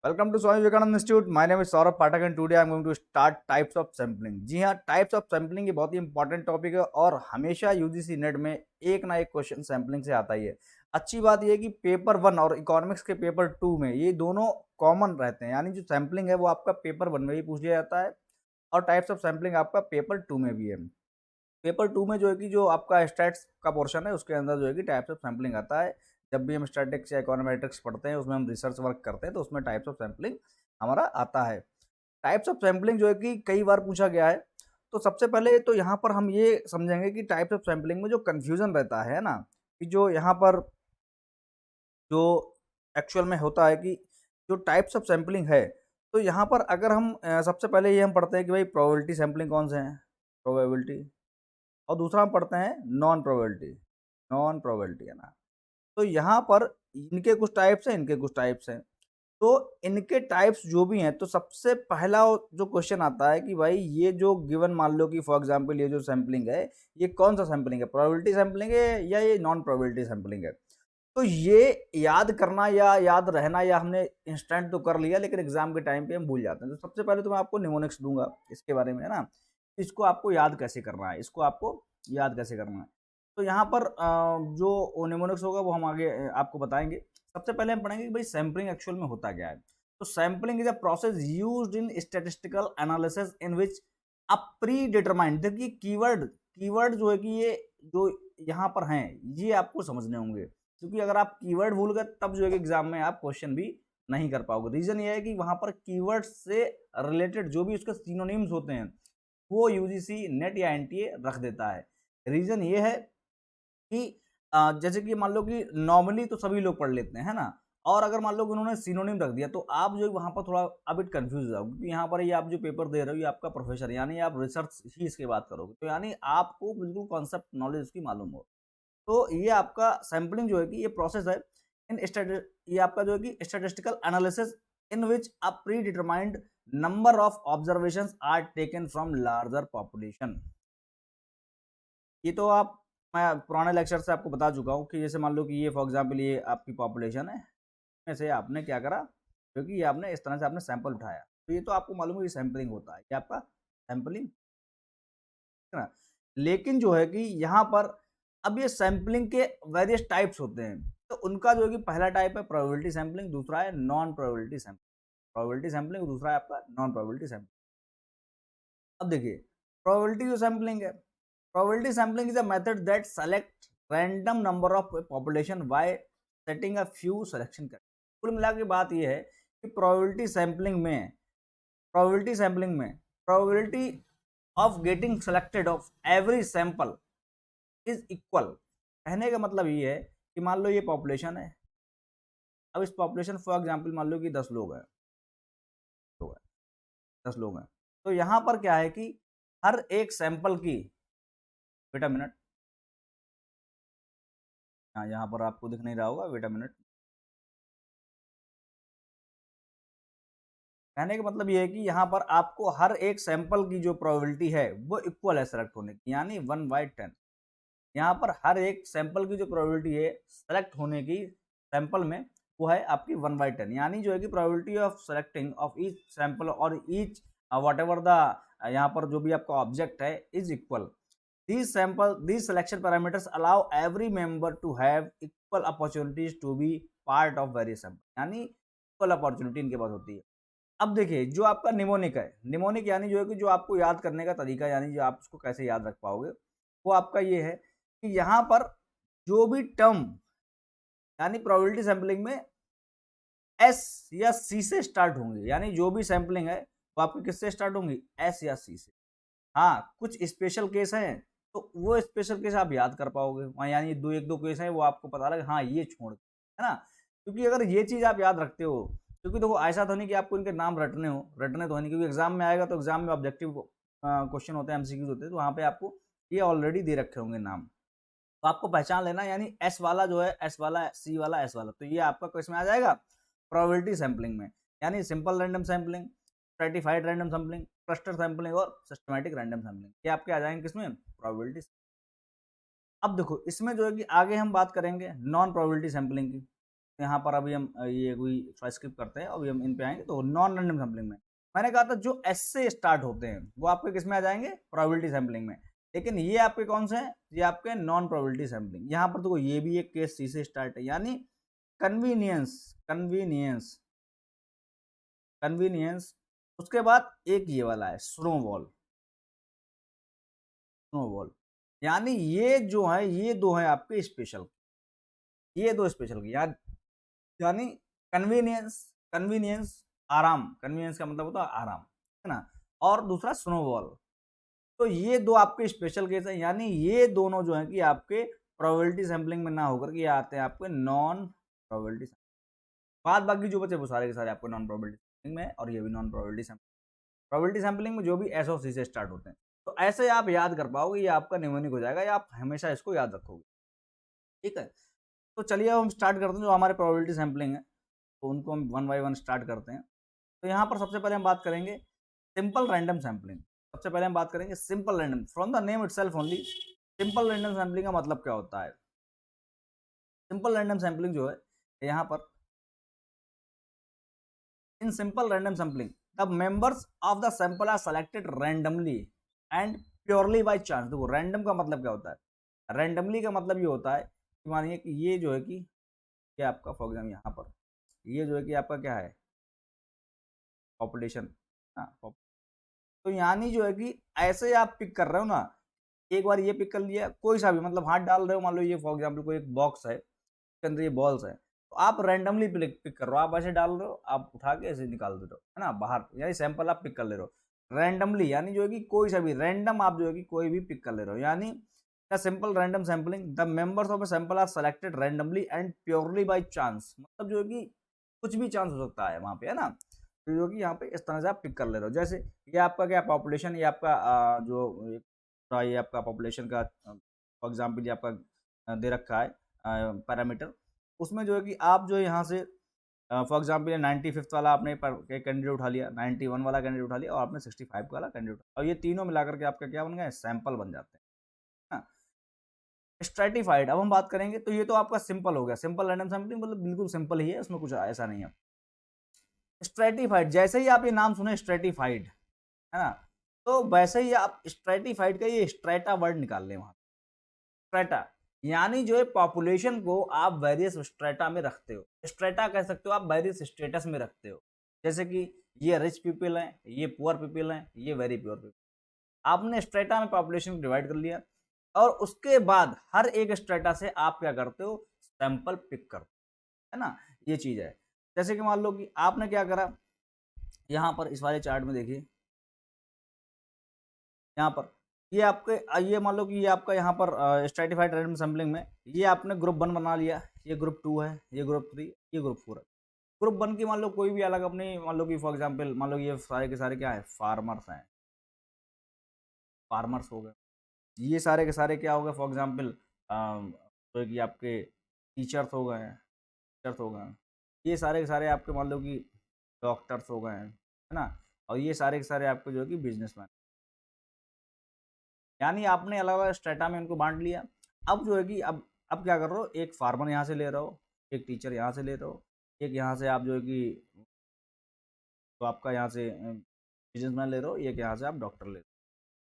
Welcome to Swami Vivekananda institute. My name is Saurabh Pathak and today I am going to start types of sampling. जी हाँ, types of sampling ये बहुत ही important topic है और हमेशा यूजीसी नेट में एक ना एक क्वेश्चन सैम्पलिंग से आता ही है। अच्छी बात यह है कि पेपर 1 और इकोनॉमिक्स के पेपर 2 में ये दोनों कॉमन रहते हैं, यानी जो सैम्पलिंग है वो आपका पेपर 1 में भी पूछ लिया जाता है और टाइप्स ऑफ सैम्पलिंग आपका पेपर 2 में भी है। पेपर 2 में जो है कि जो आपका स्टैट्स का पोर्शन है उसके अंदर जो है कि टाइप्स ऑफ सैम्पलिंग आता है। जब भी हम स्टैटिक्स या इकोनोमेट्रिक्स पढ़ते हैं उसमें हम रिसर्च वर्क करते हैं तो उसमें टाइप्स ऑफ सैम्पलिंग हमारा आता है। टाइप्स ऑफ सैम्पलिंग जो है कि कई बार पूछा गया है। तो सबसे पहले तो यहाँ पर हम ये समझेंगे कि टाइप्स ऑफ सैम्पलिंग में जो कन्फ्यूज़न रहता है ना, कि जो यहाँ पर जो एक्चुअल में होता है कि जो टाइप्स ऑफ सैम्पलिंग है, तो यहाँ पर अगर हम सबसे पहले ये हम पढ़ते हैं कि भाई प्रोबेबिलिटी सैम्पलिंग कौन से हैं, प्रोबेबिलिटी, और दूसरा हम पढ़ते हैं नॉन प्रोबेबिलिटी, नॉन प्रोबेबिलिटी है ना। तो यहाँ पर इनके कुछ टाइप्स हैं, इनके कुछ टाइप्स हैं। तो इनके टाइप्स जो भी हैं, तो सबसे पहला जो क्वेश्चन आता है कि भाई ये जो गिवन मान लो कि फॉर एग्जांपल ये जो सैम्पलिंग है, ये कौन सा सैम्पलिंग है, प्रोबेबिलिटी सैम्पलिंग है या ये नॉन प्रोबेबिलिटी सैम्पलिंग है। तो ये याद करना या याद रहना या हमने इंस्टेंट तो कर लिया लेकिन एग्जाम के टाइम पे हम भूल जाते हैं। तो सबसे पहले तो मैं आपको निमोनिक्स दूंगा इसके बारे में, है ना। इसको आपको याद कैसे करना है, इसको आपको याद कैसे करना है। तो यहाँ पर जो निमोनिक्स होगा वो हम आगे आपको बताएंगे। सबसे पहले हम पढ़ेंगे कि भाई सैम्पलिंग एक्चुअल में होता क्या है। तो sampling is a process used in statistical analysis in which a pre determined, देखिए कीवर्ड कीवर्ड जो है कि ये जो यहाँ पर हैं ये आपको समझने होंगे, क्योंकि अगर आप कीवर्ड भूल गए तब जो है कि एग्जाम में आप क्वेश्चन भी नहीं कर पाओगे। रीजन ये है कि वहां पर कीवर्ड से रिलेटेड जो भी उसके सिनोनिम्स होते हैं वो यूजीसी नेट या एनटीए रख देता है। रीजन ये है कि जैसे कि मान लो कि नॉर्मली तो सभी लोग पढ़ लेते हैं, है ना। और अगर मान लो कि उन्होंने सिनोनिम रख दिया तो आप जो वहां पर थोड़ा अब इट कंफ्यूज हो जाओगे, क्योंकि यहाँ पर ये आप जो पेपर दे रहे हो ये आपका प्रोफेसर, यानी आप रिसर्च ही इसके बात करोगे, तो यानी आपको बिल्कुल कॉन्सेप्ट नॉलेज उसकी मालूम हो। तो ये आपका सैम्पलिंग जो है कि ये प्रोसेस है ये आपका जो है कि statistical analysis in which a predetermined number of observations are taken from larger population. ये तो आप मैं पुराने लेक्चर से आपको बता चुका हूँ कि जैसे मान लो कि ये फॉर एग्जांपल ये आपकी पॉपुलेशन है, में से आपने क्या करा, क्योंकि ये आपने इस तरह से आपने सैंपल उठाया, तो ये तो आपको मालूम है ये सैम्पलिंग होता है, ये आपका सैम्पलिंग है ना। लेकिन जो है कि यहाँ पर अब ये सैम्पलिंग के वेरियस टाइप्स होते हैं। तो उनका जो है कि पहला टाइप है प्रोबेबिलिटी सैम्पलिंग, दूसरा है non probability sampling. Probability sampling दूसरा है आपका नॉन प्रोबेबिलिटी सैम्पलिंग। अब देखिए प्रोबेबिलिटी जो सैम्पलिंग है, probability sampling is a method that select random number of population bye setting a few selection कर। कुल मिला के बात ये है कि प्रोबेबिलिटी सैम्पलिंग में probability of getting selected of every sample is equal. कहने का मतलब ये है कि मान लो ये पॉपुलेशन है, अब इस पॉपुलेशन फॉर एग्जांपल मान लो कि 10 लोग हैं, लोग हैं 10 लोग हैं। तो यहाँ पर क्या है कि हर एक सैंपल की, वेट अ मिनट, हाँ यहाँ पर आपको दिख नहीं रहा होगा, वेट अ मिनट। कहने का मतलब ये है कि यहाँ पर आपको हर एक सैंपल की जो प्रोबेबिलिटी है वो इक्वल है सेलेक्ट होने की, यानी 1/10। यहाँ पर हर एक सैंपल की जो प्रोबेबिलिटी है सेलेक्ट होने की सैंपल में वो है आपकी 1/10, यानी जो है कि probability of selecting of each sample और ईच वट एवर द यहाँ पर जो भी आपका ऑब्जेक्ट है is equal. These selection parameters allow every member to have equal opportunities to be part of various sample, यानी इक्वल अपॉर्चुनिटी इनके पास होती है। अब देखिए जो आपका निमोनिक है, निमोनिक यानी जो है कि जो आपको याद करने का तरीका, यानी जो आप उसको कैसे याद रख पाओगे, वो आपका ये है कि यहाँ पर जो भी टर्म, यानी प्रोबेबिलिटी सैंपलिंग में एस या सी से स्टार्ट होंगे, यानी जो भी सैंपलिंग है वो आपकी किससे स्टार्ट होंगी, एस या सी से। हाँ, कुछ स्पेशल केस हैं तो वो स्पेशल केस आप याद कर पाओगे वहाँ, यानी एक दो केस हैं वो आपको पता लगे हाँ ये छोड़, है ना। क्योंकि अगर ये चीज़ आप याद रखते हो, क्योंकि देखो ऐसा तो नहीं कि आपको इनके नाम रटने तो नहीं, क्योंकि एग्जाम में आएगा तो एग्जाम में ऑब्जेक्टिव क्वेश्चन होते हैं, एमसीक्यूज होते हैं, तो वहाँ पे आपको ये ऑलरेडी दे रखे होंगे नाम, तो आपको पहचान लेना, यानी एस वाला जो है एस वाला, सी वाला एस वाला, तो ये आपका किस में आ जाएगा, प्रोबेबिलिटी सैंपलिंग में। यानी simple random sampling, stratified random sampling, cluster sampling और सिस्टमैटिक रैंडम सैंपलिंग, ये आपके आ जाएंगे किसमें, प्रोबेबिलिटी। अब देखो इसमें जो है कि आगे हम बात करेंगे नॉन प्रोबेबिलिटी सैंपलिंग की। यहाँ पर अभी हम ये कोई थोड़ा स्किप करते हैं, अभी हम इन पे आएंगे। तो नॉन रैंडम सैम्पलिंग में मैंने कहा था जो एस से स्टार्ट होते हैं वो आपके किस में आ जाएंगे, प्रोबेबिलिटी सैम्पलिंग में। लेकिन ये आपके कौन से हैं, ये आपके नॉन प्रोबेबिलिटी सैम्पलिंग। यहाँ पर तो ये भी एक केस सी से स्टार्ट है, यानी कन्वीनियंस कन्वीनियंस कन्वीनियंस। उसके बाद एक ये वाला है स्नोबॉल, स्नोबॉल यानी ये जो है ये दो है आपके स्पेशल, ये दो स्पेशल की यानी कन्वीनियंस, कन्वीनियंस आराम, कन्वीनियंस का मतलब होता है आराम, है ना, और दूसरा स्नोबॉल। तो ये दो आपके स्पेशल केस है, यानी ये दोनों जो है कि आपके प्रोबेबिलिटी सैम्पलिंग में ना होकर के आते हैं आपके नॉन प्रोबेबिलिटी। बाद बाकी जो बचे वो सारे के सारे आपके नॉन प्रोबेबिलिटी सैम्पलिंग में, और ये भी non probability sampling. Probability sampling में जो भी एस और सी से स्टार्ट होते हैं, तो ऐसे आप याद कर पाओगे, ये आपका निमोनिक हो जाएगा, या आप हमेशा इसको याद रखोगे। ठीक है, तो चलिए अब हम स्टार्ट करते हैं जो हमारे प्रोबेबिलिटी सैम्पलिंग है, तो उनको हम वन बाय वन स्टार्ट करते हैं। तो यहाँ पर सबसे पहले हम बात करेंगे सिंपल रैंडम सैम्पलिंग। सबसे पहले हम बात करेंगे simple random, from the name itself only. Simple random sampling का मतलब क्या होता है? सिंपल रैंडम सैम्पलिंग जो है यहाँ पर, in simple random sampling the members of the sample are selected randomly and purely by chance. देखो रैंडम का मतलब क्या होता है, रैंडमली का मतलब ये होता है कि मानिए कि ये जो है कि ये आपका फॉर एग्जाम्पल यहाँ पर ये जो है कि आपका क्या है, पॉपुलेशन। हाँ, तो यानी जो है कि ऐसे आप पिक कर रहे हो ना, एक बार ये पिक कर लिया, कोई सा भी मतलब हाथ डाल रहे हो, मान लो ये फॉर एग्जाम्पल कोई एक बॉक्स है, उसके अंदर ये बॉल्स है, तो आप रैंडमली पिक कर रहे हो, आप ऐसे डाल रहे हो, आप उठा के ऐसे निकाल दे रहे हो, है ना, बाहर, यानी सैंपल आप पिक कर ले रहे हो रैंडमली, यानी जो है कि कोई सा भी रैंडम आप जो है कि कोई भी पिक कर ले रहे हो, यानी the simple random sampling the members of a sample are selected randomly and purely by chance. मतलब जो है कि कुछ भी चांस हो सकता है वहां पे, है ना, तो जो कि यहाँ पे इस तरह से आप पिक कर ले रहे हो। जैसे ये आपका क्या पॉपुलेशन, ये आपका जो ये आपका पॉपुलेशन का फॉर एग्जांपल ये आपका दे रखा है पैरामीटर, उसमें जो है कि आप जो है यहाँ से फॉर एग्जांपल ये 95th वाला आपने एक कैंडिडेट उठा लिया, 91 वाला कैंडिडेट उठा लिया, और आपने 65 वाला कैंडिडेट उठा, और ये तीनों मिलाकर के आपका क्या बन गया, सैंपल बन जाते हैं। स्ट्रेटिफाइड अब हम बात करेंगे, तो ये तो आपका सिंपल हो गया, सिंपल रैंडम सैंपलिंग मतलब बिल्कुल सिंपल ही है, उसमें कुछ ऐसा नहीं है। स्ट्रेटिफाइड, जैसे ही आप ये नाम सुने स्ट्रेटिफाइड, है ना, तो वैसे ही आप स्ट्रेटिफाइड का ये स्ट्रेटा वर्ड निकाल लें वहां, स्ट्रेटा यानी जो है पॉपुलेशन को आप वेरियस स्ट्रेटा में रखते हो, स्ट्रेटा कह सकते हो आप वेरियस स्टेटस में रखते हो, जैसे कि ये रिच पीपल हैं, ये पुअर पीपल हैं, ये वेरी पुअर पीपल। आपने स्ट्रेटा में पॉपुलेशन को डिवाइड कर लिया, और उसके बाद हर एक स्ट्रेटा से आप क्या करते हो, सैंपल पिक करते हो, है ना, ये चीज है। जैसे कि मान लो कि आपने क्या करा, यहाँ पर इस वाले चार्ट में देखिए, यहाँ पर ये आपके ये मान लो कि ये आपका यहाँ पर स्ट्रेटिफाइड रैंडम सैम्पलिंग में ये आपने ग्रुप 1 बना लिया, ये ग्रुप 2 है, ये ग्रुप 3, ये ग्रुप 4 है। ग्रुप 1 की मान लो कोई भी अलग अपनी, मान लो कि फॉर एग्जांपल मान लो ये सारे के सारे क्या है, फार्मर्स हैं, फार्मर्स हो गए, ये सारे के सारे क्या हो गए, फॉर एग्जांपल तो कि आपके टीचर्स हो गए हैं, टीचर्स हो गए, ये सारे के सारे आपके मान लो कि डॉक्टर्स हो गए हैं, है ना, और ये सारे के सारे आपके जो है कि बिजनेसमैन, यानी आपने अलग अलग स्ट्रेटा में उनको बांट लिया। अब जो है कि अब क्या कर रहे हो, एक फार्मर यहाँ से ले रहे हो, एक टीचर यहाँ से ले रहे हो, एक यहाँ से आप जो है कि तो आपका यहाँ से बिजनेसमैन ले रहे हो, एक यहाँ से आप डॉक्टर ले रहे हो,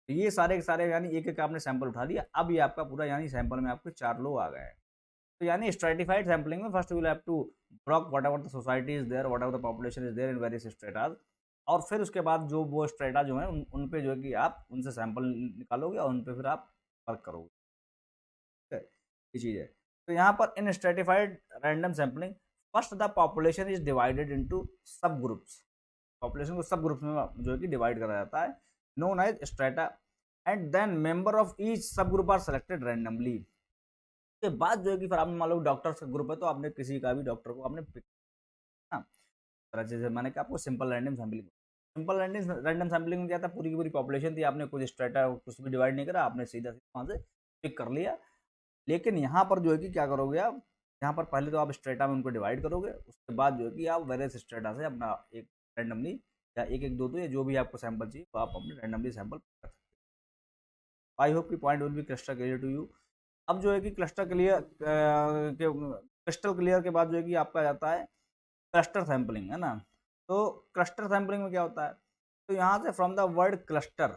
तो ये सारे के सारे यानी एक एक आपने सैंपल उठा लिया। अब ये आपका पूरा यानी सैंपल में आपके 4 लोग आ गए हैं। तो यानी स्ट्रेटिफाइड सैम्पलिंग में first you will have to block whatever the society is there, whatever the population is there in various stratas, और फिर उसके बाद जो वो स्ट्रेटा जो है उन पे जो है कि आप उनसे सैंपल निकालोगे और उन पे फिर आप वर्क करोगे। ठीक है, ये चीज़ है। तो यहाँ पर इन stratified random sampling first the population is divided into sub groups, population को सब ग्रुप्स में जो है कि डिवाइड करा जाता है, known as strata, and then member of each subgroup are selected randomly. के बाद जो है कि फिर आपने मान लो डॉक्टर्स का ग्रुप है, तो आपने किसी का भी डॉक्टर को आपने पिक, हाँ, तरह से मैंने कहा आपको simple random sampling, simple random sampling में क्या था, पूरी की पूरी पॉपुलेशन थी, आपने कुछ स्ट्रेटा कुछ भी डिवाइड नहीं करा, आपने सीधा सीधा वहाँ से पिक कर लिया। लेकिन यहाँ पर जो है कि क्या करोगे आप, यहाँ पर पहले तो आप स्ट्रेटा में उनको डिवाइड करोगे, उसके बाद जो है कि आप वेरियस स्ट्रेटा से अपना एक रैंडमली या एक एक दो दो या जो भी आपको सैंपल चाहिए तो आप अपने रैंडमली सैंपल कर सकते हो। आई होप की point will be cluster clear to you. अब जो है कि क्लस्टर क्लियर क्रिस्टल क्लियर के बाद जो है कि आपका जाता है क्लस्टर सैंपलिंग, है ना। तो क्लस्टर सैंपलिंग में क्या होता है, तो यहाँ से from the word cluster,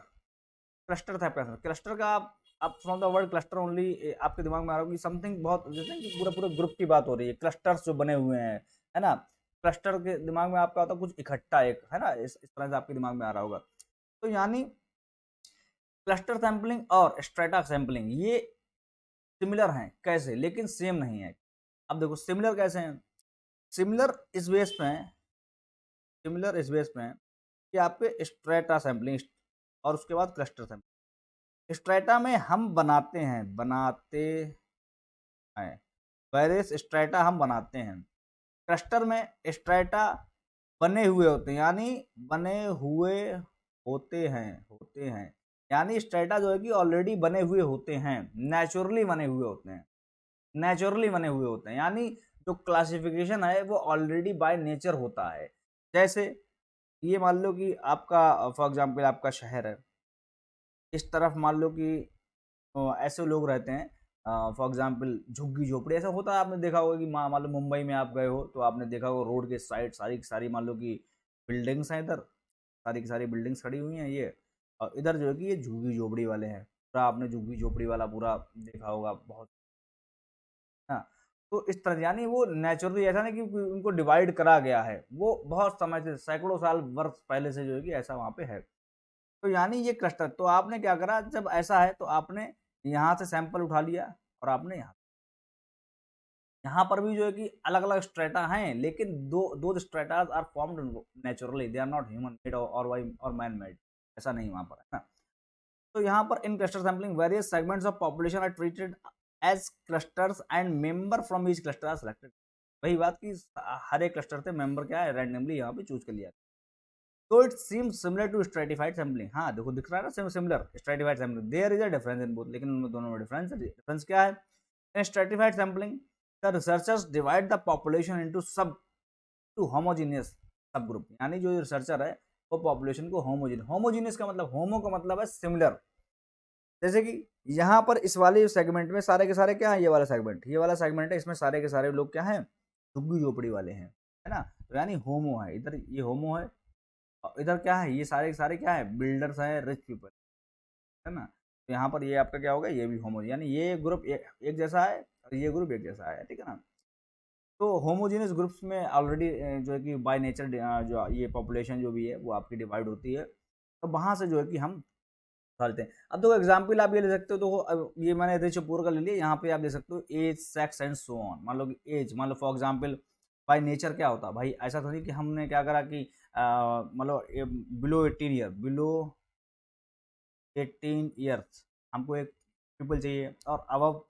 cluster था पैसा क्लस्टर का, आप from the word cluster only आपके दिमाग में आ रहा होगा कि समथिंग बहुत, जैसे कि पूरा पूरा ग्रुप की बात हो रही है, क्लस्टर्स जो बने हुए हैं, है ना। क्लस्टर के दिमाग में आपका होता है कुछ इकट्ठा एक, है ना, इस तरह से आपके दिमाग में आ रहा होगा। तो यानी क्लस्टर सैंपलिंग और स्ट्रेटा सैंपलिंग ये सिमिलर हैं कैसे, लेकिन सेम नहीं है। अब देखो सिमिलर कैसे हैं, सिमिलर इस बेस पे हैं, सिमिलर इस बेस पे हैं कि आपके स्ट्रेटा सैंपलिंग और उसके बाद क्लस्टर सैंपलिंग। स्ट्रेटा में हम बनाते हैं, वेरियस स्ट्रेटा हम बनाते हैं। क्लस्टर में स्ट्रेटा बने हुए होते हैं, यानी बने हुए होते हैं, यानी स्ट्रेटा जो है कि ऑलरेडी बने हुए होते हैं, नेचुरली बने हुए होते हैं, नेचुरली बने हुए होते हैं, यानी जो क्लासिफिकेशन है वो ऑलरेडी बाय नेचर होता है। जैसे ये मान लो कि आपका फॉर एग्जांपल आपका शहर है, इस तरफ मान लो कि ऐसे लोग रहते हैं, फॉर एग्जांपल झुग्गी झोपड़ी ऐसा होता है, आपने देखा होगा कि मान लो मुंबई में आप गए हो तो आपने देखा होगा रोड के साइड सारी की सारी मान लो कि बिल्डिंग्स हैं, इधर सारी की सारी बिल्डिंग्स खड़ी हुई हैं ये, और इधर जो है कि ये झुग्गी झोपड़ी वाले हैं, पूरा आपने झुग्गी झोपड़ी वाला पूरा देखा होगा बहुत, हाँ। तो इस तरह यानी वो नेचुरली ऐसा नहीं कि उनको डिवाइड करा गया है, वो बहुत समय से सैकड़ों साल वर्ष पहले से जो है कि ऐसा वहाँ पे है। तो यानी ये क्लस्टर, तो आपने क्या करा, जब ऐसा है तो आपने यहाँ से सैंपल उठा लिया और आपने यहाँ पर भी जो है कि अलग अलग स्ट्रेटा हैं, लेकिन दो stratas are formed naturally, they are not human made और मैन मेड, ऐसा नहीं वहाँ पर है ना। तो यहाँ पर in cluster sampling various segments of population are treated as clusters and member from each cluster are selected. वही बात की हर एक क्लस्टर से मेंबर क्या है रैंडमली यहाँ पे चूज कर लिया। तो it seems similar to stratified sampling, हाँ देखो दिख रहा है ना similar stratified sampling, there is a difference in both, लेकिन उनमें दोनों में डिफरेंस है। डिफरेंस क्या है, in stratified sampling the researchers divide the population into sub two homogeneous sub group, यानी जो रिसर्चर है वो पॉपुलेशन को होमोजीनियस का मतलब, होमो का मतलब है सिमिलर, जैसे कि यहाँ पर इस वाले सेगमेंट में सारे के सारे क्या है, ये वाला सेगमेंट है, इसमें सारे के सारे लोग क्या हैं, झुग्गी झोपड़ी वाले हैं, है ना। तो यानी होमो है, इधर ये होमो है, और इधर क्या है, ये सारे के सारे क्या है, बिल्डर्स हैं, रिच पीपल, है ना। तो यहाँ पर ये आपका क्या होगा, ये भी होमो, यानी ये ग्रुप एक जैसा है और ये ग्रुप एक जैसा है, ठीक है ना। तो होमोजेनियस ग्रुप्स में ऑलरेडी जो है कि बाय नेचर जो ये पॉपुलेशन जो भी है वो आपकी डिवाइड होती है, तो वहाँ से जो है कि हम निकालते हैं। अब देखो एग्जाम्पल आप ये ले सकते हो, तो ये मैंने रिच पुअर का ले लिया, यहाँ पे आप दे सकते हो age sex and so on, मान लो कि एज, मान लो फॉर एग्जाम्पल बाय नेचर क्या होता है भाई, ऐसा था नहीं कि हमने क्या करा कि मतलब बिलो 18 ईयर, बिलो 18 ईयर्स हमको एक पीपल चाहिए, और अबव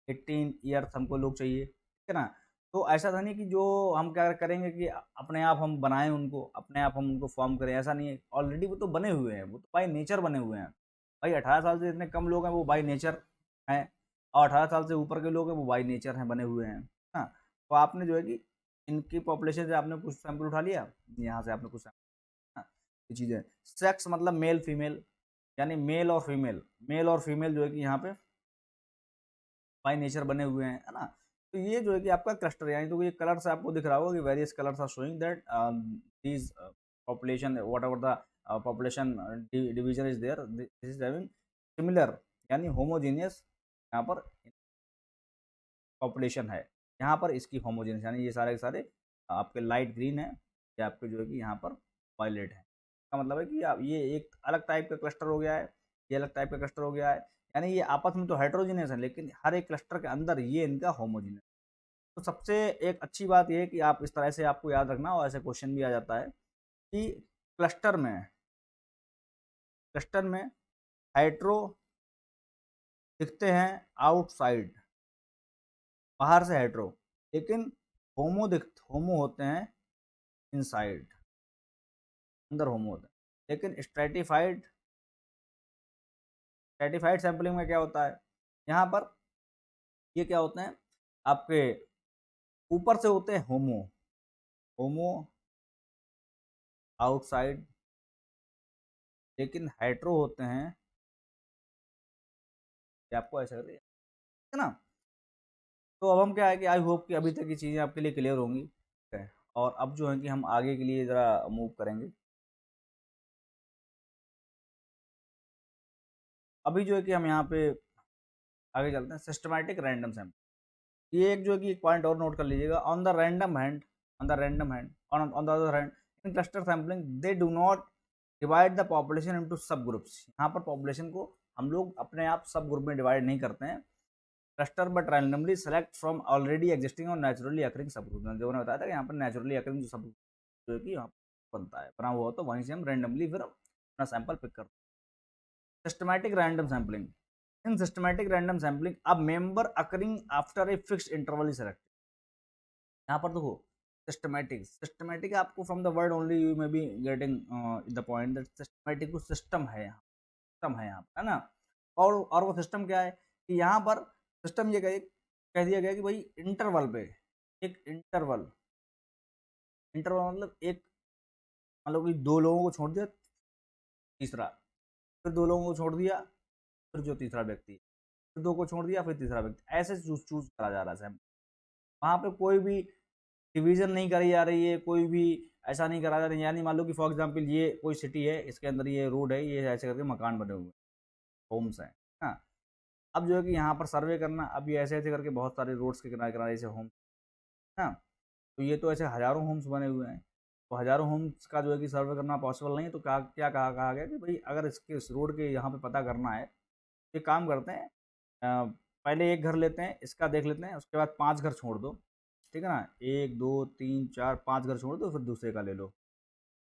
18 ईयर्स हमको लोग चाहिए, ठीक है ना। तो ऐसा था नहीं कि जो हम क्या करेंगे कि अपने आप हम बनाएं उनको, अपने आप हम उनको फॉर्म करें, ऐसा नहीं है, ऑलरेडी वो तो बने हुए हैं, वो तो बाई नेचर बने हुए हैं। भाई 18 साल से इतने कम लोग हैं वो बाई नेचर हैं, और 18 साल से ऊपर के लोग हैं वो बाई नेचर हैं, बने हुए हैं, हाँ। तो आपने जो है कि इनकी पॉपुलेशन से आपने कुछ सैंपल उठा लिया, यहाँ से आपने कुछ सैंपल, हाँ, ये चीज़ें। सेक्स मतलब मेल फीमेल, यानी मेल और फीमेल जो है कि यहाँ पे बाय नेचर बने हुए हैं, है ना। तो ये जो है कि आपका क्लस्टर, यानी तो ये कलर से आपको दिख रहा होगा कि various colours are showing that these population whatever the population division is there, this is having similar, यानी होमोजेनियस यहाँ पर पॉपुलेशन है, यहाँ पर इसकी होमोजेनियस, यानी ये सारे के सारे आपके लाइट ग्रीन है, ये आपके जो है कि यहाँ पर वायलेट है, इसका मतलब है कि आप ये एक अलग टाइप का क्लस्टर हो गया है, ये अलग टाइप का क्लस्टर हो गया है, यानी ये आपस में तो हेट्रोजीनियस है, लेकिन हर एक क्लस्टर के अंदर ये इनका होमोजीनियस। तो सबसे एक अच्छी बात ये है कि आप इस तरह से आपको याद रखना, और ऐसे क्वेश्चन भी आ जाता है कि क्लस्टर में क्लस्टर में हेट्रो दिखते हैं आउटसाइड, बाहर से हेट्रो, लेकिन होमो होते हैं इनसाइड, अंदर होमो होते हैं। लेकिन स्ट्रेटिफाइड सैंपलिंग में क्या होता है, यहाँ पर ये क्या होते हैं, आपके ऊपर से होते हैं होमो, होमो आउटसाइड, लेकिन हेट्रो होते हैं, ये आपको ऐसा करिए, है ना। तो अब हम क्या है कि आई होप कि अभी तक की चीज़ें आपके लिए क्लियर होंगी, ठीक है? और अब जो है कि हम आगे के लिए ज़रा मूव करेंगे। अभी जो है कि हम यहाँ पे आगे चलते हैं, सिस्टमैटिक रैंडम सैंपल। ये एक जो है कि एक पॉइंट और नोट कर लीजिएगा, on the random hand on the other hand in cluster sampling they do not divide the population into sub groups. यहाँ पर पॉपुलेशन को हम लोग अपने आप सब ग्रुप में डिवाइड नहीं करते हैं, cluster but randomly select from already existing और नेचुरली अकरिंग सब ग्रुप। जो मैंने बताया था कि यहाँ पर नेचुरली अकरिंग जो सब जो है कि यहाँ बनता है बना हुआ, तो वहीं से हम रैंडमली फिर अपना सैंपल पिक करते हैं। Systematic random sampling, in systematic random sampling a member occurring after a fixed interval is selected. यहाँ पर देखो, सिस्टमैटिक आपको from the word only you may be getting the point that systematic को system है यहाँ, system है यहाँ पर, है ना? और वो सिस्टम क्या है कि यहाँ पर सिस्टम ये कह दिया गया कि भाई इंटरवल पे एक इंटरवल, इंटरवल मतलब एक, मतलब कि दो लोगों को छोड़ दिया, तीसरा, फिर दो लोगों को छोड़ दिया, फिर जो तीसरा व्यक्ति, फिर दो को छोड़ दिया, फिर तीसरा व्यक्ति, ऐसे चूज करा जा रहा है। वहाँ पे कोई भी डिवीजन नहीं करी जा रही है, कोई भी ऐसा नहीं करा जा रहा है। यानी मान लो कि फॉर एग्जांपल ये कोई सिटी है, इसके अंदर ये रोड है, ये ऐसे करके मकान बने हुए हैं, होम्स हैं, हाँ। अब जो है कि यहाँ पर सर्वे करना, अब ये ऐसे ऐसे करके बहुत सारे रोड्स के किनारे किनारे ऐसे होम, हाँ, तो ये तो ऐसे हज़ारों होम्स बने हुए हैं, तो हज़ारों होम्स का जो है कि सर्वे करना पॉसिबल नहीं है। तो क्या कहा गया कि भाई अगर इसके इस रोड के यहाँ पे पता करना है, एक काम करते हैं, पहले एक घर लेते हैं, इसका देख लेते हैं, उसके बाद 5 घर छोड़ दो, ठीक है ना? 1 2 3 4 5 घर छोड़ दो, फिर दूसरे का ले लो,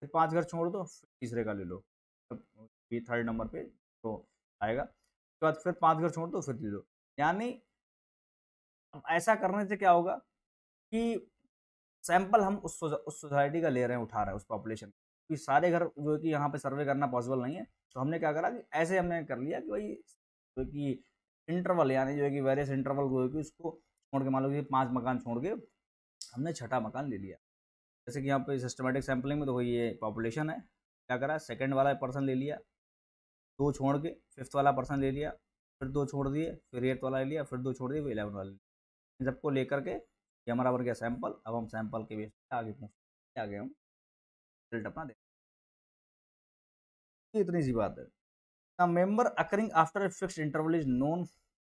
फिर 5 घर छोड़ दो, फिर तीसरे का ले लो, तब ये थर्ड नंबर पे तो आएगा। उसके बाद फिर 5 घर छोड़ दो, फिर ले लो। यानी अब ऐसा करने से क्या होगा कि सैंपल हम उस सोसाइटी का ले रहे हैं, उठा रहे हैं उस पॉपुलेशन, क्योंकि सारे घर जो है कि यहाँ पे सर्वे करना पॉसिबल नहीं है। तो हमने क्या करा कि ऐसे हमने कर लिया कि भाई जो है कि इंटरवल, यानी जो है कि वेरियस इंटरवल जो है कि उसको छोड़ के, मान लो कि 5 मकान छोड़ के हमने छठा मकान ले लिया। जैसे कि यहाँ पे सिस्टमेटिक सैम्पलिंग में तो भाई ये पॉपुलेशन है, क्या करा, सेकंड वाला पर्सन ले लिया, 2 छोड़ के फिफ्थ वाला पर्सन ले लिया, फिर 2 छोड़ दिए, फिर एट्थ वाला ले लिया, फिर 2 छोड़ दिए, फिर 11 वाला ले लिया। इन सबको लेकर के ये हमारा बन गया सैंपल। अब हम सैंपल के बेस पे आगे पूछते आगे हम रिजल्ट अपना दें। ये इतनी सी बात है। A member occurring after a fixed interval is known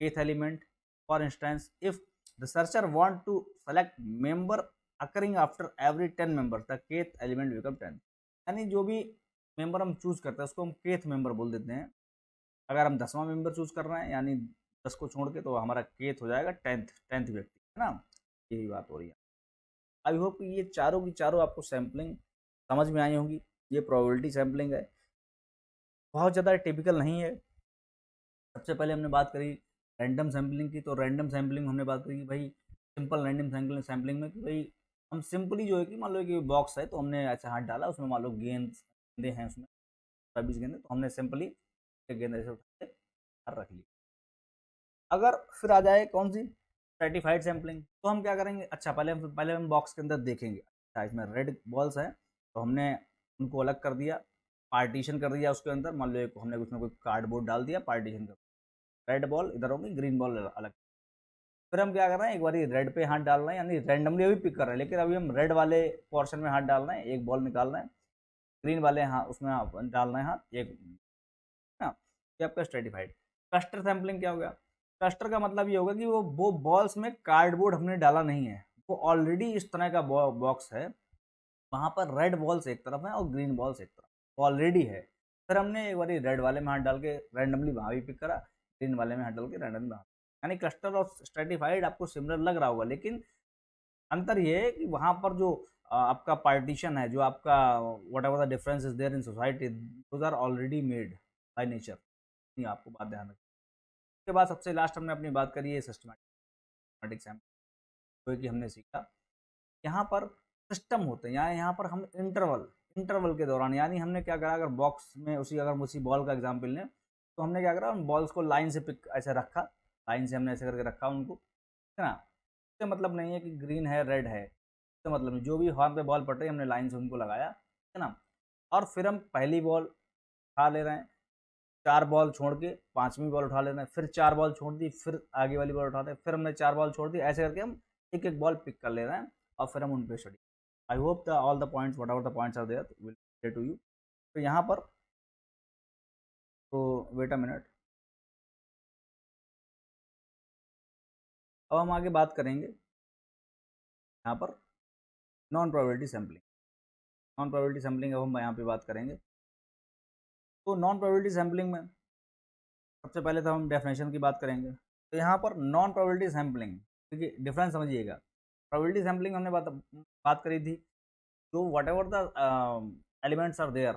kth element. For instance, if researcher want to select member occurring after every 10 members, the kth element become 10. यानी जो भी मेंबर हम चूज करते हैं उसको हम केथ मेंबर बोल देते हैं। अगर हम 10वां मेंबर चूज कर रहे हैं, यानी 10 को छोड़ के, तो हमारा केथ हो जाएगा टेंथ व्यक्ति, है ना? यही बात हो रही है। आई होप कि ये चारों की चारों आपको सैम्पलिंग समझ में आई होंगी। ये प्रोबेबिलिटी सैम्पलिंग है, बहुत ज़्यादा टिपिकल नहीं है। सबसे पहले हमने बात करी रैंडम सैम्पलिंग की, तो रैंडम सैम्पलिंग हमने बात करी कि भाई सिंपल रैंडम सैम्पलिंग में कि भाई हम सिंपली जो है कि मान लो कि बॉक्स है, तो हमने ऐसे हाथ डाला, उसमें मान लो गेंदे हैं, उसमें 20 गेंदे, तो हमने सिंपली एक गेंद ऐसे उठा के बाहर रख ली। अगर फिर आ जाए कौन सी सर्टिफाइड सैम्पलिंग, तो हम क्या करेंगे, अच्छा पहले हम बॉक्स के अंदर देखेंगे, अच्छा इसमें रेड बॉल्स हैं, तो हमने उनको अलग कर दिया, पार्टीशन कर दिया उसके अंदर, मान लो हमने उसमें कोई कार्डबोर्ड डाल दिया, पार्टीशन कर, रेड बॉल इधर होगी, ग्रीन बॉल अलग। फिर हम क्या कर रहे हैं, एक बार रेड पे हाथ डाल रहे हैं, यानी रैंडमली अभी पिक कर रहे हैं, लेकिन अभी हम रेड वाले पोर्शन में हाथ डाल रहे हैं, एक बॉल निकाल रहे हैं, ग्रीन वाले हाथ उसमें डाल रहे हैं हाथ एक, ना, ये आपका स्ट्रेटिफाइड। क्लस्टर सैम्पलिंग क्या हो गया, क्लस्टर का मतलब ये होगा कि वो बॉल्स में कार्डबोर्ड हमने डाला नहीं है, वो ऑलरेडी इस तरह का बॉक्स है, वहाँ पर रेड बॉल्स एक तरफ है और ग्रीन बॉल्स एक तरफ ऑलरेडी है। फिर हमने एक बार रेड वाले में हाथ डाल के रैंडमली वहाँ भी पिक करा, ग्रीन वाले में हाथ डाल के रैंडमली वहाँ, यानी क्लस्टर और स्ट्रेटिफाइड आपको सिमिलर लग रहा होगा, लेकिन अंतर ये है कि वहाँ पर जो आपका पार्टीशन है, जो आपका whatever the difference is there in society, those are already made by nature. ये आपको बात ध्यान रखनी। उसके बाद सबसे लास्ट हमने अपनी बात करी है सिस्टमैटिक सैम्पल, तो कि हमने सीखा यहाँ पर सिस्टम होते हैं, यहाँ पर हम इंटरवल के दौरान, यानी हमने क्या करा, अगर बॉक्स में उसी बॉल का एग्जाम्पल लें, तो हमने क्या करा, उन बॉल्स को लाइन से पिक ऐसे रखा, लाइन से हमने ऐसे करके रखा उनको, है ना? इससे मतलब नहीं है कि ग्रीन है रेड है, इससे मतलब नहीं, जो भी हाथ पे बॉल पड़ रही है हमने लाइन से उनको लगाया, है ना? और फिर हम पहली बॉल उठा ले रहे हैं, 4 बॉल छोड़ के 5वीं बॉल उठा लेना है, फिर 4 बॉल छोड़ दी, फिर आगे वाली बॉल उठाते हैं, फिर हमने 4 बॉल छोड़ दी, ऐसे करके हम एक-एक बॉल पिक कर ले रहे हैं और फिर हम उन पे study. I hope the all the points whatever the points are there will clear to you. तो यहाँ पर तो वेट अ मिनट, अब हम आगे बात करेंगे यहाँ पर non probability sampling. Non probability sampling अब हम यहाँ पे बात करेंगे। तो नॉन प्रोबेबिलिटी सैम्पलिंग में सबसे पहले तो हम डेफिनेशन की बात करेंगे। तो यहाँ पर नॉन प्रोबेबिलिटी सैम्पलिंग, क्योंकि डिफरेंस समझिएगा। प्रोबेबिलिटी सैम्पलिंग हमने बात करी थी, तो whatever the elements are there,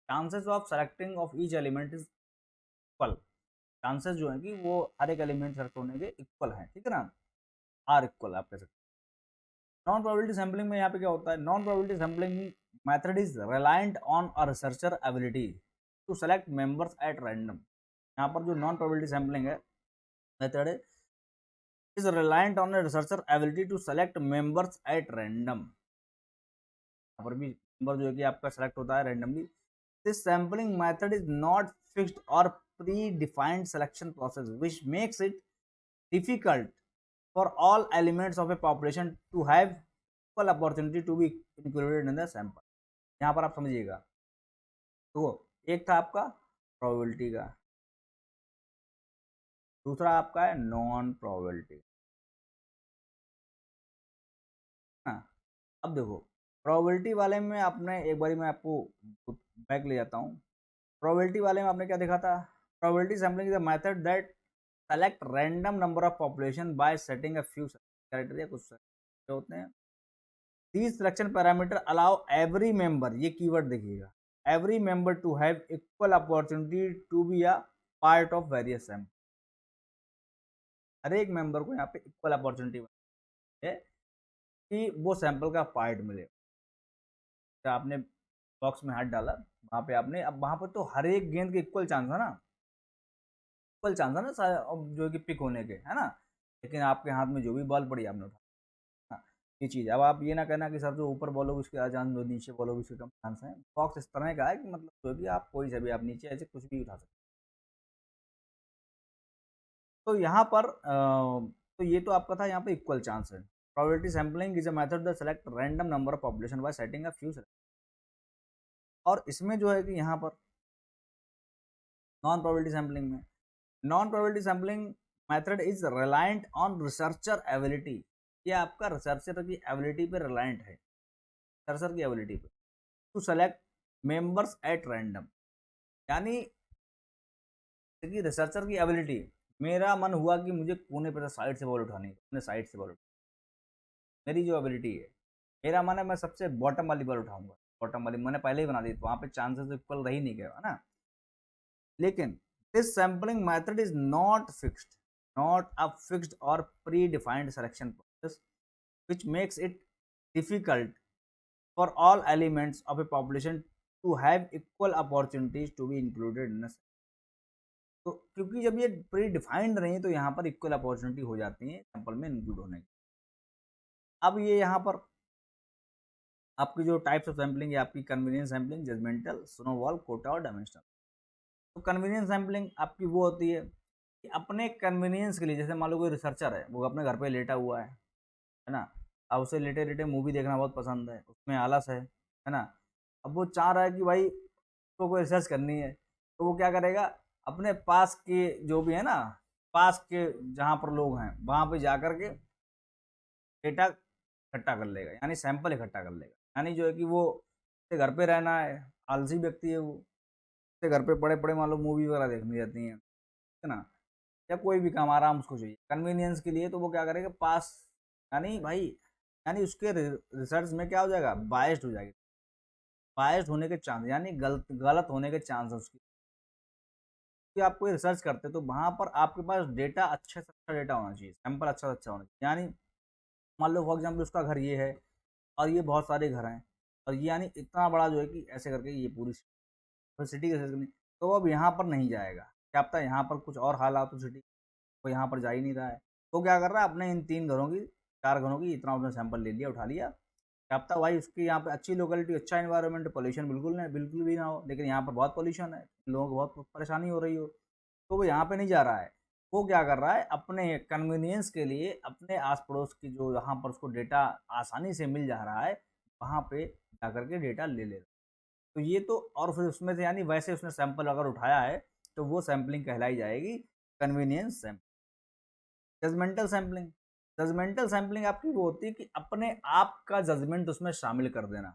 chances of selecting of each element is equal. Chances जो है कि वो हर एक एलिमेंट सेलेक्ट होने के इक्वल हैं, ठीक है ना, आर इक्वल आप कह सकते हैं। नॉन प्रोबेबिलिटी सैम्पलिंग में यहाँ पे क्या होता है, non probability sampling method is reliant on a researcher ability to select members at random. यहाँ पर जो नॉन प्रोबेबिलिटी सैम्पलिंग है मेथड है, is reliant on a researcher ability to select members at random। यहाँ पर भी नंबर जो है कि आपका सेलेक्ट होता है randomly. This sampling method is not fixed और predefined selection process which makes it difficult for all elements of a population to have equal opportunity to be included in the sample. यहाँ पर आप समझिएगा, तो एक था आपका probability का, दूसरा आपका है नॉन प्रोबेबिलिटी। हाँ, अब देखो प्रोबेबिलिटी वाले में आपने एक बारी मैं आपको बैक ले जाता हूँ। प्रोबेबिलिटी वाले में आपने क्या देखा था, probability sampling is a method that select random number of population bye setting a few criteria. कुछ होते हैं, these selection parameter allow every member, ये कीवर्ड देखिएगा, every member to have equal opportunity to be a part of various sample। हर एक member को यहाँ पे equal opportunity है कि वो सैंपल का पार्ट मिले। तो आपने बॉक्स में हाथ डाला, वहाँ पे आपने, अब वहाँ पर तो हर एक गेंद के इक्वल चांस है ना, इक्वल चांस है ना जो कि पिक होने के, है ना। लेकिन आपके हाथ में जो भी बॉल पड़ी आपने उठा, हाँ, ये चीज़। अब आप ये ना कहना कि सर जो ऊपर बॉलोगे उसके ज़्यादा चांस, जो नीचे बॉलोगे उसके कम चांस हैं। बॉक्स इस तरह का है कि मतलब जो कि आप कोई से भी, आप नीचे ऐसे कुछ भी उठा सकते। तो यहाँ पर तो ये तो आपका था यहाँ पे इक्वल चांस है। Probability sampling is a method that select random number of population bye setting a few. और इसमें जो है कि यहाँ पर नॉन प्रोबेबिलिटी सैम्पलिंग में, non probability sampling method is reliant on researcher ability. ये आपका रिसर्चर की एबिलिटी पे रिलायंट है, रिसर्चर की एबिलिटी पे, to select members at random. यानी कि रिसर्चर की एबिलिटी, मेरा मन हुआ कि मुझे कोने पर साइड से बॉल उठानी है, अपने साइड से बॉल उठानी, मेरी जो एबिलिटी है, मेरा मन है मैं सबसे बॉटम वाली बॉल उठाऊंगा, बॉटम वाली मैंने पहले ही बना दी, तो वहाँ पे चांसेस इक्वल रह ही नहीं गया ना। लेकिन this sampling method is not fixed, not a fixed और predefined selection process which makes it difficult for all elements of a population to have equal opportunities to be included in a। तो क्योंकि जब ये pre defined नहीं तो यहाँ पर equal opportunity हो जाती है सैंपल में इंक्लूड होने की। अब ये यहाँ पर आपकी जो टाइप्स ऑफ सैम्पलिंग है, आपकी convenience sampling, judgemental, snowball, quota और डायमेंशनल। तो कन्वीनियंस सैम्पलिंग आपकी वो होती है कि अपने कन्वीनियंस के लिए, जैसे मान लो कोई रिसर्चर है, वो अपने घर पे लेटा हुआ है ना, अब उसे लेटे लेटे मूवी देखना बहुत पसंद है, उसमें आलस है ना। अब वो चाह रहा है कि भाई उसको कोई रिसर्च करनी है, तो वो क्या करेगा, अपने पास के जो भी है ना, पास के जहाँ पर लोग हैं वहाँ पे जा कर के डेटा इकट्ठा कर लेगा, यानी सैंपल इकट्ठा कर लेगा। यानी जो है कि वो घर पे रहना है, आलसी व्यक्ति है वो, घर पे पड़े पड़े मान लो मूवी वगैरह देखनी रहती है ना, या कोई भी काम आराम उसको चाहिए कन्वीनियंस के लिए, तो वो क्या करेगा, पास, यानी भाई, यानी उसके रिसर्च में क्या हो जाएगा, बायस्ड हो जाएगी, बायस्ड होने के चांस, यानी गलत गलत होने के चांस है उसकी। कि आप कोई रिसर्च करते तो वहाँ पर आपके पास डेटा अच्छे से अच्छा डेटा होना चाहिए, सैंपल अच्छा से अच्छा होना चाहिए। यानी मान लो फॉर एग्जाम्पल उसका घर ये है और ये बहुत सारे घर हैं, और ये यानी इतना बड़ा जो है कि ऐसे करके ये पूरी सिटी का रिसर्च करनी, तो अब यहाँ पर नहीं जाएगा, क्या पता यहाँ पर कुछ और हालात हो सिटी, वो यहाँ पर जा ही नहीं रहा है, तो क्या कर रहा है, अपने इन 3 घरों की 4 घरों की इतना उसने सैंपल ले लिया, उठा लिया, क्या पता भाई उसकी यहाँ पे अच्छी लोकेलिटी, अच्छा एनवायरनमेंट, पोल्यूशन बिल्कुल नहीं, बिल्कुल भी ना हो, लेकिन यहाँ पर बहुत पोल्यूशन है, लोगों को बहुत परेशानी हो रही हो, तो वो यहाँ पे नहीं जा रहा है। वो क्या कर रहा है, अपने कन्वीनियंस के लिए अपने आस पड़ोस की जो यहाँ पर उसको डेटा आसानी से मिल जा रहा है, वहाँ पे जा करके डेटा ले ले रहा है। तो ये तो, और फिर उसमें से यानी वैसे उसने सैंपल अगर उठाया है तो वो सैंपलिंग कहलाई जाएगी convenience sampling. Judgemental sampling, judgemental sampling आपकी वो होती है कि अपने आप का जजमेंट उसमें शामिल कर देना,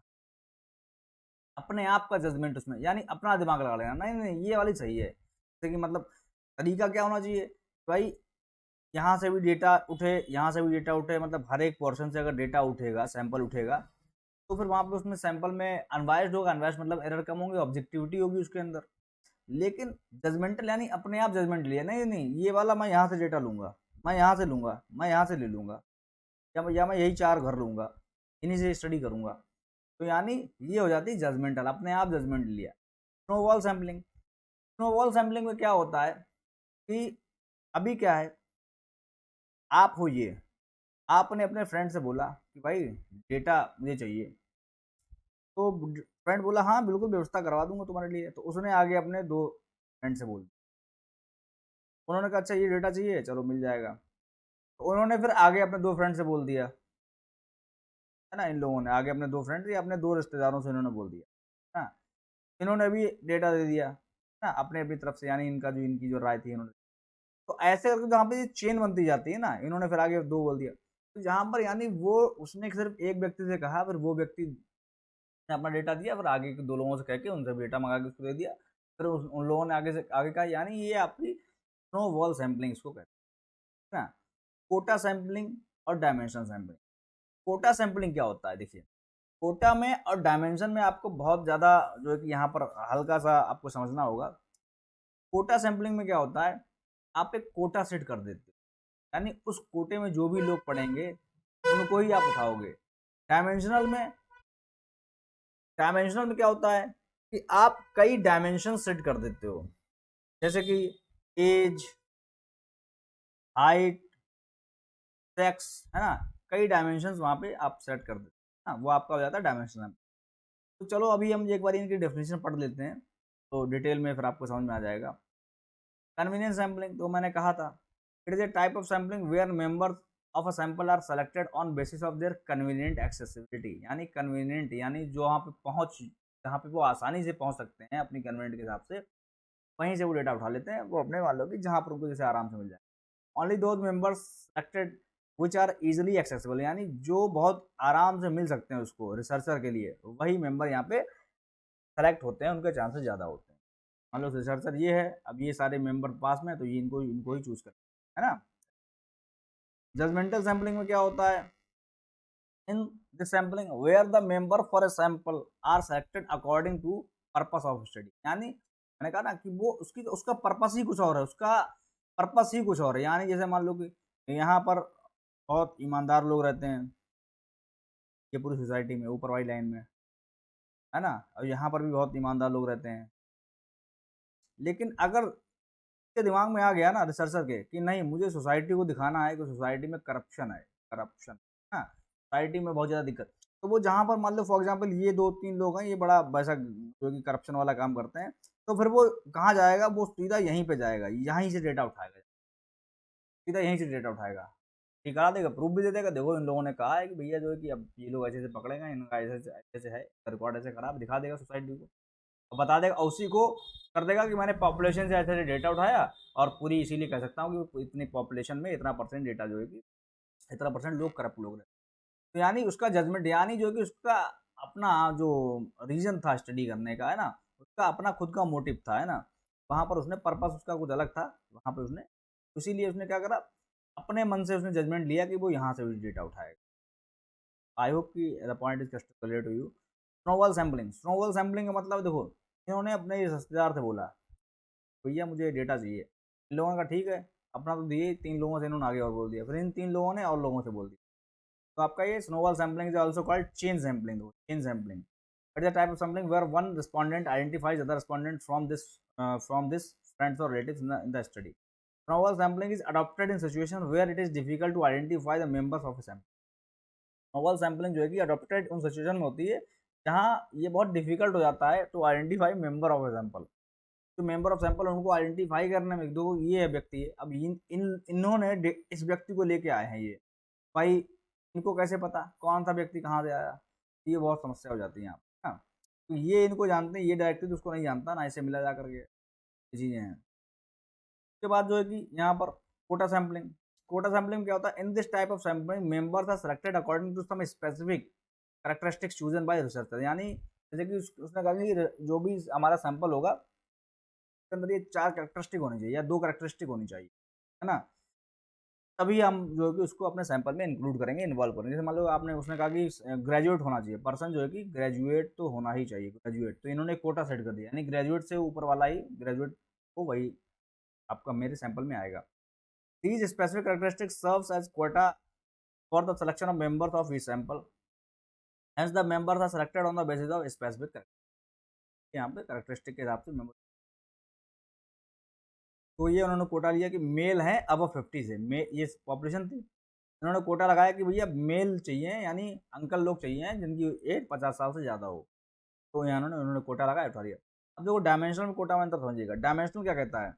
अपने आप का जजमेंट उसमें, यानी अपना दिमाग लगा लेना, नहीं नहीं ये वाली सही है। जैसे कि मतलब तरीका क्या होना चाहिए भाई, यहाँ से भी डेटा उठे, यहाँ से भी डेटा उठे, मतलब हर एक पोर्शन से अगर डेटा उठेगा, सैंपल उठेगा, तो फिर वहाँ पे उसमें सैंपल में अनवाइज्ड होगा, अनवाइज्ड मतलब एरर कम होंगे, ऑब्जेक्टिविटी होगी उसके अंदर। लेकिन जजमेंटल यानी अपने आप जजमेंट लिया, नहीं नहीं ये वाला मैं यहाँ से डेटा लूंगा, मैं यहाँ से लूंगा, मैं यहाँ से ले लूंगा, या मैं यही 4 घर लूंगा, इन्हीं से स्टडी करूंगा। तो यानी ये हो जाती है जजमेंटल, अपने आप जजमेंट लिया। स्नोबॉल सैम्पलिंग, स्नोबॉल सैम्पलिंग में क्या होता है कि अभी क्या है, आप हो ये, आपने अपने फ्रेंड से बोला कि भाई डेटा मुझे चाहिए, तो फ्रेंड बोला हाँ बिल्कुल व्यवस्था करवा दूंगा तुम्हारे लिए, तो उसने आगे अपने 2 फ्रेंड से बोल दिया, उन्होंने कहा अच्छा ये डेटा चाहिए, चलो मिल जाएगा, तो उन्होंने फिर आगे अपने 2 फ्रेंड से बोल दिया, है ना, इन लोगों ने आगे अपने 2 फ्रेंड या अपने 2 रिश्तेदारों से इन्होंने बोल दिया, है ना, इन्होंने भी डेटा दे दिया, है ना, अपने अपनी तरफ से, यानी इनका जो, इनकी जो राय थी इन्होंने, तो ऐसे करके जहाँ पे ये चेन बनती जाती है ना, इन्होंने फिर आगे 2 बोल दिया, तो जहाँ पर यानी वो उसने सिर्फ एक व्यक्ति से कहा, फिर वो व्यक्ति ने अपना डेटा दिया, फिर आगे के 2 लोगों से कह के उनसे डेटा मंगा के उसको दे दिया, फिर उन लोगों ने आगे से आगे कहा, यानी ये आपकी स्नो वॉल सैम्पलिंग इसको कहते हैं ना। कोटा सैम्पलिंग और डायमेंशन सैम्पलिंग, कोटा सैम्पलिंग क्या होता है, देखिए कोटा में और डायमेंशन में आपको बहुत ज़्यादा जो है कि यहाँ पर हल्का सा आपको समझना होगा। कोटा सैम्पलिंग में क्या होता है, आप एक कोटा सेट कर देते हो, यानी उस कोटे में जो भी लोग पढ़ेंगे उनको ही आप उठाओगे। डायमेंशनल में, डायमेंशनल में क्या होता है कि आप कई डायमेंशन सेट कर देते हो, जैसे कि एज, हाइट, सेक्स, है ना, कई डायमेंशन वहाँ पे आप सेट कर देते हो ना, वो आपका हो जाता है डायमेंशनल। तो चलो अभी हम एक बार इनकी डेफिनेशन पढ़ लेते हैं, तो डिटेल में फिर आपको समझ में आ जाएगा। कन्वीनियंस सैम्पलिंग तो मैंने कहा था, it is a type of sampling where members of a sample are selected on basis of their convenient accessibility, यानी कन्वीनियंट यानी जो वहाँ पे पहुँच, जहाँ पे वो आसानी से पहुँच सकते हैं अपनी कन्वीनियंट के हिसाब से, वहीं से वो डेटा उठा लेते हैं, वो अपने मान लो कि जहाँ पर उनको जैसे आराम से मिल जाए। Only those members selected which are easily accessible, यानी जो बहुत आराम से मिल सकते हैं उसको रिसर्चर के लिए, वही मेंबर यहाँ पे सेलेक्ट होते हैं, उनके चांसेस ज़्यादा होते हैं। मान लो रिसर्चर ये है, अब ये सारे मेंबर पास में, तो ये इनको इनको ही चूज करते हैं, है ना। जजमेंटल सैम्पलिंग में क्या होता है, in this sampling where the member for a sample are selected according to purpose of study, यानी मैंने कहा ना कि वो उसकी उसका पर्पस ही कुछ और है, उसका पर्पस ही कुछ और है। यानी जैसे मान लो कि यहाँ पर बहुत ईमानदार लोग रहते हैं, ये पूरी सोसाइटी में ऊपर वाली लाइन में, है ना, और यहाँ पर भी बहुत ईमानदार लोग रहते हैं, लेकिन अगर के दिमाग में आ गया ना रिसर्चर के कि नहीं मुझे सोसाइटी को दिखाना है कि सोसाइटी में करप्शन है, करप्शन, हाँ सोसाइटी में बहुत ज़्यादा दिक्कत, तो वो जहाँ पर मान लो फॉर एग्जांपल ये 2-3 लोग हैं, ये बड़ा वैसा जो कि करप्शन वाला काम करते हैं, तो फिर वो कहाँ जाएगा, वो सीधा यहीं पे जाएगा, यहीं से डेटा उठाएगा, सीधा यहीं से डेटा उठाएगा, दिखा देगा, प्रूफ भी दे देगा, देखो इन लोगों ने कहा है कि भैया जो है कि अब ये लोग ऐसे ऐसे पकड़ेगा, इनका ऐसे ऐसे ऐसे है, रिकॉर्ड ऐसे खराब, दिखा देगा सोसाइटी को, और बता देगा, उसी को कर देगा कि मैंने पॉपुलेशन से ऐसे डेटा उठाया, और पूरी इसीलिए कह सकता हूँ कि इतनी पॉपुलेशन में इतना परसेंट डेटा जो है कि इतना परसेंट लोग करप्ट लोग रहते हैं। तो यानी उसका जजमेंट, यानी जो है कि उसका अपना जो रीजन था स्टडी करने का, है ना, उसका अपना खुद का मोटिव था, है ना, वहाँ पर उसने पर्पस उसका कुछ अलग था, वहाँ पर उसने, इसीलिए उसने क्या करा, अपने मन से उसने जजमेंट लिया कि वो यहाँ से भी डेटा उठाएगा। आई होप कि the point is clear to you. Snowball sampling, snowball sampling का मतलब देखो, इन्होंने अपने रिश्तेदार से बोला भैया मुझे डेटा चाहिए, इन लोगों का ठीक है, अपना तो दिए, 3 लोगों से इन्होंने आगे और बोल दिया, फिर इन 3 लोगों ने और लोगों से बोल दिया, तो आपका ये snowball sampling is also called chain sampling, chain sampling, it is a type of sampling where one respondent identifies other respondent from this friends और relatives in the study. Snowball sampling is adopted in situations where it is difficult to identify the members of a sample. Novel sampling जो है कि adopted उन situation में होती है जहाँ ये बहुत डिफिकल्ट हो जाता है to identify member of a sample. जो मेंबर ऑफ सैंपल उनको आइडेंटिफाई करने में दो ये है व्यक्ति है। अब इन्होंने इस व्यक्ति को लेके आए हैं ये भाई, इनको कैसे पता कौन सा व्यक्ति कहाँ से आया, ये बहुत समस्या हो जाती है यहाँ पे, हाँ। तो ये इनको जानते हैं, ये डायरेक्टली तो उसको नहीं जानता ना, इसे मिला जा करके चीजें हैं। उसके बाद जो है कि यहाँ पर कोटा सैम्पलिंग। कोटा सैम्पलिंग क्या होता है? In this type of sampling members are selected according to some specific characteristics chosen by researcher. यानी जैसे कि उसने कहा कि जो भी हमारा सैंपल होगा उसके अंदर ये 4 कैरेक्टरिस्टिक होनी चाहिए या 2 कैरेक्टरिस्टिक होनी चाहिए, है ना? तभी हम जो है कि उसको अपने सैंपल में इंक्लूड करेंगे, इन्वॉल्व करेंगे। जैसे मान लो आपने उसने कहा कि ग्रेजुएट होना चाहिए, पर्सन जो है कि ग्रेजुएट तो होना ही चाहिए, ग्रेजुएट। तो इन्होंने कोटा सेट कर दिया, यानी ग्रेजुएट से ऊपर वाला ही ग्रेजुएट को वही आपका मेरे सैंपल में आएगा। These specific characteristics serves as quota for the selection of members of each sample. Hence, the members are selected on the basis of specific characteristics. यहाँ पे कैरेक्टरिस्टिक के हिसाब से मेंबर। तो ये उन्होंने कोटा लिया कि मेल है अब 50 से, ये पॉपुलेशन थी। उन्होंने कोटा लगाया कि भैया मेल चाहिए, यानी अंकल लोग चाहिए जिनकी एज 50 साल से ज़्यादा हो। तो यहाँ उन्होंने कोटा लगाया, उठा लिया। अब देखो डायमेंशनल में कोटा में अंतर समझिएगा। डायमेंशनल क्या कहता है?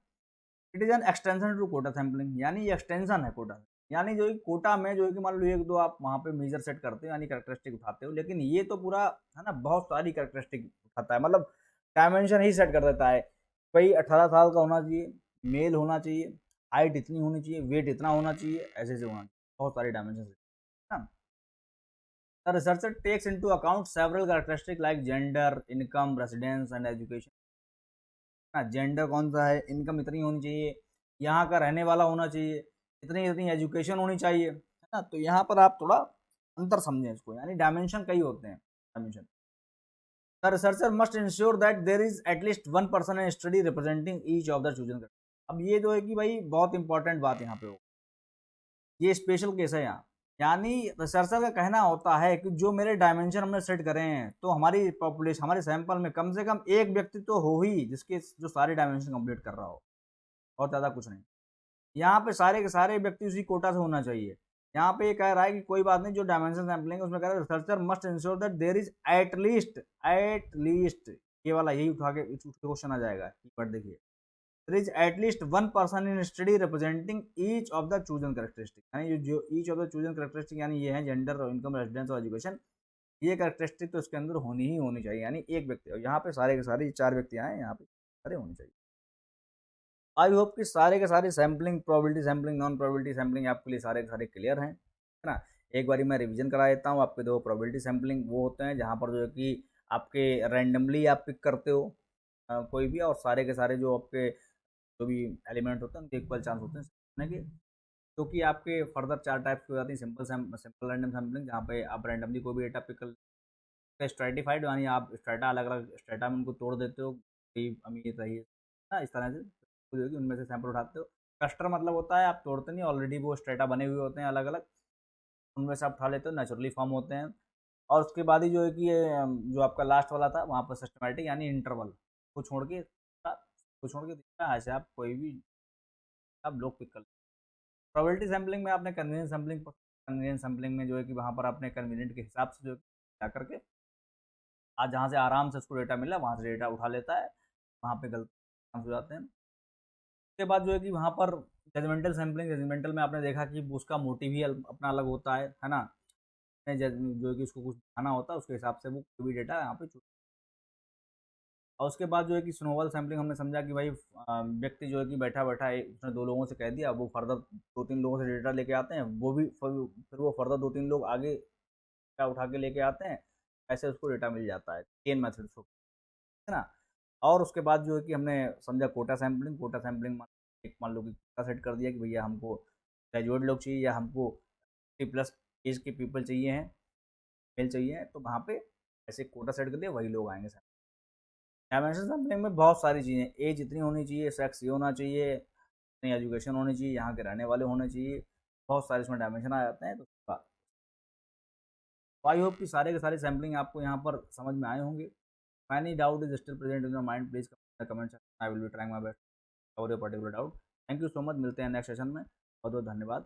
It is an extension to quota sampling, यानी ये एक्सटेंशन है कोटा। यानी जो कोटा में जो है कि मान लो 1-2 आप वहाँ पे मेजर सेट करते हो, यानी कैरेक्टरिस्टिक उठाते हो, लेकिन ये तो पूरा है ना, बहुत सारी कैरेक्टरिस्टिक उठाता है। मतलब डायमेंशन ही सेट कर देता है। भाई 18 साल का होना चाहिए, मेल होना चाहिए, हाइट इतनी होनी चाहिए, वेट इतना होना चाहिए, ऐसे होना चाहिए। बहुत सारी डायमेंशन है ना। The researcher takes into account several characteristics like gender, income, residence and education। ना जेंडर कौन सा है, इनकम इतनी होनी चाहिए, यहाँ का रहने वाला होना चाहिए, इतनी इतनी एजुकेशन होनी चाहिए, है ना। तो यहाँ पर आप थोड़ा अंतर समझें इसको, यानी डायमेंशन कई होते हैं dimension. The researcher must ensure that there is at least one person in study representing each of the chosen. अब ये जो है कि भाई बहुत इंपॉर्टेंट बात यहाँ पे हो, ये स्पेशल केस है यहाँ। यानी रिसर्चर का कहना होता है कि जो मेरे डायमेंशन हमने सेट करे हैं, तो हमारी पॉपुलेशन, हमारे सैंपल में कम से कम एक व्यक्ति तो हो ही जिसके जो सारे डायमेंशन कंप्लीट कर रहा हो, बहुत ज़्यादा कुछ नहीं। यहाँ पे सारे के सारे व्यक्ति उसी कोटा से होना चाहिए। यहाँ पे ये कह रहा है कि कोई बात नहीं, जो डायमेंशन सैंपलिंग है उसमें कह रहा है researcher must ensure that there is at least, ये वाला यही उठा के क्वेश्चन आ जाएगा, कीवर्ड देखिए। There is at least one person in study representing each of the chosen characteristic, यानी जो each of the chosen characteristic, यानी ये है जेंडर, इनकम, रेजिडेंस और एजुकेशन। ये कैरेक्टरिस्टिक तो इसके अंदर होनी ही होनी चाहिए, यानी एक व्यक्ति। और यहाँ पे सारे के सारे 4 व्यक्ति आए, यहाँ पे सारे होने चाहिए। आई होप कि सारे के सारे sampling, probability sampling, non probability sampling आपके लिए सारे के सारे क्लियर हैं, है ना। एक बारी मैं रिवीजन करा देता हूँ आपके। दो प्रोबेबिलिटी सैम्पलिंग वो होते हैं जहाँ पर जो है कि आपके रैंडमली आप पिक करते हो कोई भी, और सारे के सारे जो आपके जो भी एलिमेंट होते हैं उनके इक्वल चांस होते हैं कि, क्योंकि आपके फर्दर 4 टाइप्स की हो जाती है। सिंपल रैंडम सैम्पलिंग, जहाँ पे आप रैंडमली कोई भी डेटा पिक कर। स्ट्रेटिफाइड, यानी आप स्ट्रेटा अलग अलग स्ट्रेटा में उनको तोड़ देते हो, गरीब अमीर रही है, इस तरह से जो है कि उनमें से सैंपल उठाते हो। क्लस्टर मतलब होता है आप तोड़ते नहीं, ऑलरेडी वो स्ट्रेटा बने हुए होते हैं अलग अलग, उनमें से आप उठा लेते हो, नेचुरली फॉर्म होते हैं। और उसके बाद ही जो है कि ये जो आपका लास्ट वाला था वहाँ पर सिस्टमेटिक, यानी इंटरवल को छोड़ के ऐसे आप कोई भी आप लोग पिक कर। प्रोबेबिलिटी सैम्पलिंग में आपने कन्वीनियंस सैम्पलिंग में जो है कि वहाँ पर आपने कन्वीनियंट के हिसाब से जो जा करके आज जहाँ से आराम से उसको डेटा मिला वहाँ से डेटा उठा लेता है, वहाँ पे गलत हो जाते हैं। उसके बाद जो है कि वहाँ पर जजमेंटल में आपने देखा कि उसका मोटिव ही अपना अलग होता है ना। जो है कि उसको कुछ दिखाना होता है, उसके हिसाब से वो कोई भी डेटा यहाँ पे और उसके बाद जो है कि स्नोबॉल सैम्पलिंग हमने समझा कि भाई व्यक्ति जो है कि बैठा बैठा उसने 2 लोगों से कह दिया, वो फर्दर 2-3 लोगों से डेटा लेके आते हैं, वो भी फिर वो फर्दर 2-3 लोग आगे डेटा उठा के लेके आते हैं, ऐसे उसको डेटा मिल जाता है। चेन मेथड है ना। और उसके बाद जो है कि हमने समझा कोटा सैम्पलिंग एक मान लो कि कोटा सेट कर दिया कि भैया हमको ग्रेजुएट लोग चाहिए या हमको 50+ एज के पीपल चाहिए हैं, मेल चाहिए हैं, तो वहाँ पे ऐसे कोटा सेट कर दिया, वही लोग आएंगे। डायमेंशन सैम्पलिंग में बहुत सारी चीज़ें, एज इतनी होनी चाहिए, सेक्स ये होना चाहिए, इतनी एजुकेशन होनी चाहिए, यहाँ के रहने वाले होने चाहिए, बहुत सारे इसमें डायमेंशन आ जाते हैं। तो आई होप कि सारे के सारे सैम्पलिंग आपको यहाँ पर समझ में आए होंगे। Any doubt is still present in your mind, please comment section, I will be trying my best cover your particular doubt. Thank you so much, मिलते हैं नेक्स्ट सेशन में। बहुत बहुत धन्यवाद।